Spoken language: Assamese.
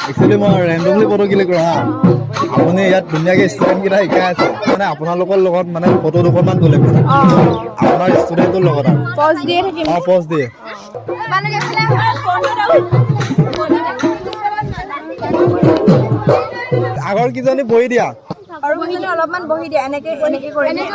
একচুৱেলি মই ৰেণ্ডমলি ফটো ক্লিক কৰোঁ হা আপুনি ইয়াত ধুনীয়াকৈ ষ্টুডেণ্টকেইটা শিকাই আছে মানে আপোনালোকৰ লগত মানে ফটো দুখনমান তুলিম মানে আপোনাৰ ষ্টুডেণ্টৰ লগত আৰু পজ দিয়ে থাকিম পজ দিয়ে আগৰ কিজনী বহি দিয়া আৰু কিজনী অলপমান বহি দিয়া এনেকে এনেকে কৰি এনেকে